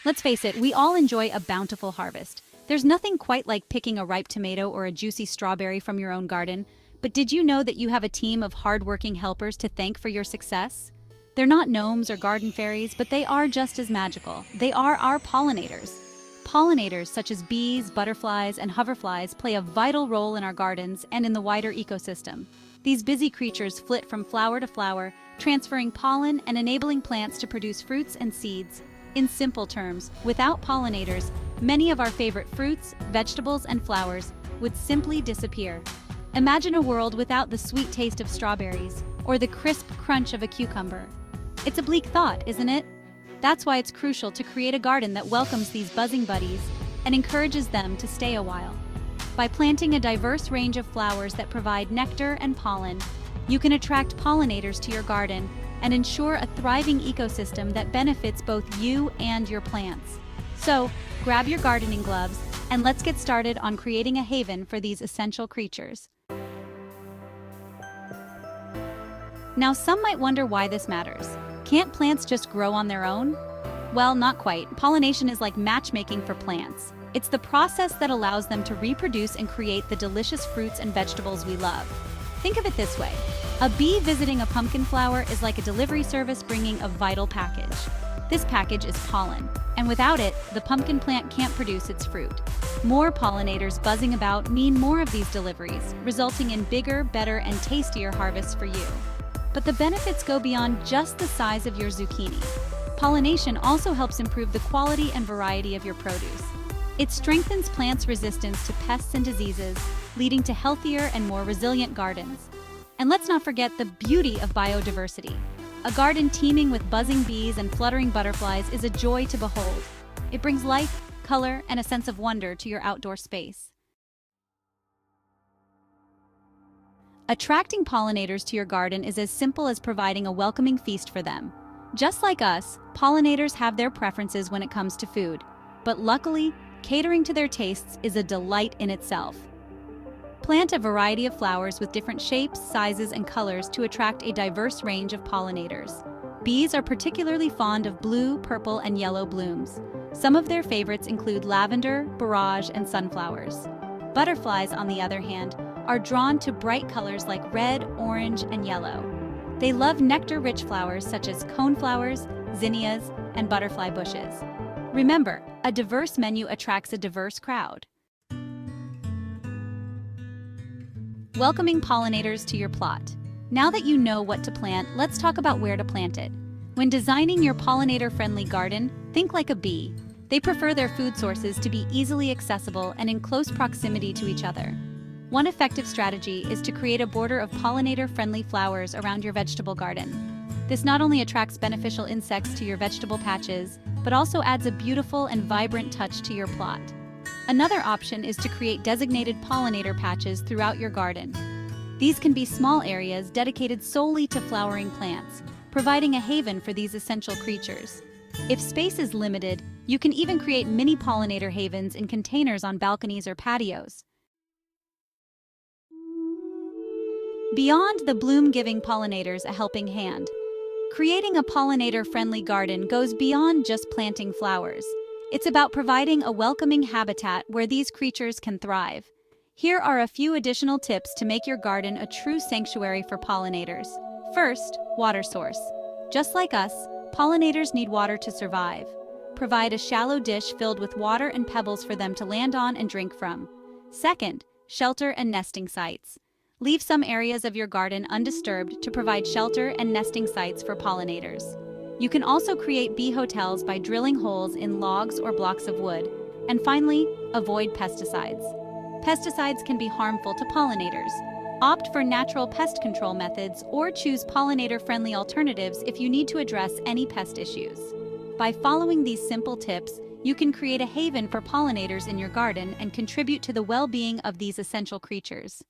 Let's face it, we all enjoy a bountiful harvest. There's nothing quite like picking a ripe tomato or a juicy strawberry from your own garden, but did you know that you have a team of hardworking helpers to thank for your success? They're not gnomes or garden fairies, but they are just as magical. They are our pollinators. Pollinators such as bees, butterflies, and hoverflies play a vital role in our gardens and in the wider ecosystem. These busy creatures flit from flower to flower, transferring pollen and enabling plants to produce fruits and seeds. In simple terms, without pollinators, many of our favorite fruits, vegetables, and flowers would simply disappear. Imagine a world without the sweet taste of strawberries or the crisp crunch of a cucumber. It's a bleak thought, isn't it? That's why it's crucial to create a garden that welcomes these buzzing buddies and encourages them to stay a while. By planting a diverse range of flowers that provide nectar and pollen, you can attract pollinators to your garden and ensure a thriving ecosystem that benefits both you and your plants. So, grab your gardening gloves and let's get started on creating a haven for these essential creatures. Now, some might wonder why this matters. Can't plants just grow on their own? Well, not quite. Pollination is like matchmaking for plants. It's the process that allows them to reproduce and create the delicious fruits and vegetables we love. Think of it this way. A bee visiting a pumpkin flower is like a delivery service bringing a vital package. This package is pollen, and without it, the pumpkin plant can't produce its fruit. More pollinators buzzing about mean more of these deliveries, resulting in bigger, better, and tastier harvests for you. But the benefits go beyond just the size of your zucchini. Pollination also helps improve the quality and variety of your produce. It strengthens plants' resistance to pests and diseases, leading to healthier and more resilient gardens. And let's not forget the beauty of biodiversity. A garden teeming with buzzing bees and fluttering butterflies is a joy to behold. It brings life, color, and a sense of wonder to your outdoor space. Attracting pollinators to your garden is as simple as providing a welcoming feast for them. Just like us, pollinators have their preferences when it comes to food, but luckily, catering to their tastes is a delight in itself. Plant a variety of flowers with different shapes, sizes, and colors to attract a diverse range of pollinators. Bees are particularly fond of blue, purple, and yellow blooms. Some of their favorites include lavender, borage, and sunflowers. Butterflies, on the other hand, are drawn to bright colors like red, orange, and yellow. They love nectar-rich flowers such as coneflowers, zinnias, and butterfly bushes. Remember, a diverse menu attracts a diverse crowd. Welcoming pollinators to your plot. Now that you know what to plant, let's talk about where to plant it. When designing your pollinator-friendly garden, think like a bee. They prefer their food sources to be easily accessible and in close proximity to each other. One effective strategy is to create a border of pollinator-friendly flowers around your vegetable garden. This not only attracts beneficial insects to your vegetable patches, but also adds a beautiful and vibrant touch to your plot. Another option is to create designated pollinator patches throughout your garden. These can be small areas dedicated solely to flowering plants, providing a haven for these essential creatures. If space is limited, you can even create mini pollinator havens in containers on balconies or patios. Beyond the bloom-giving pollinators a helping hand, creating a pollinator-friendly garden goes beyond just planting flowers. It's about providing a welcoming habitat where these creatures can thrive. Here are a few additional tips to make your garden a true sanctuary for pollinators. First, water source. Just like us, pollinators need water to survive. Provide a shallow dish filled with water and pebbles for them to land on and drink from. Second, shelter and nesting sites. Leave some areas of your garden undisturbed to provide shelter and nesting sites for pollinators. You can also create bee hotels by drilling holes in logs or blocks of wood. And finally, avoid pesticides. Pesticides can be harmful to pollinators. Opt for natural pest control methods or choose pollinator-friendly alternatives if you need to address any pest issues. By following these simple tips, you can create a haven for pollinators in your garden and contribute to the well-being of these essential creatures.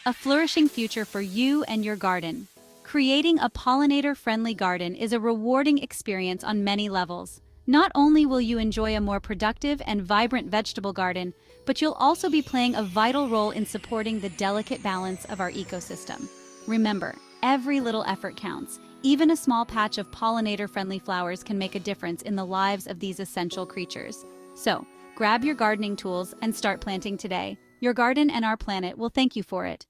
A flourishing future for you and your garden. Creating a pollinator-friendly garden is a rewarding experience on many levels. Not only will you enjoy a more productive and vibrant vegetable garden, but you'll also be playing a vital role in supporting the delicate balance of our ecosystem. Remember, Every little effort counts. Even a small patch of pollinator-friendly flowers can make a difference in the lives of these essential creatures. So, grab your gardening tools and start planting today. Your garden and our planet will thank you for it.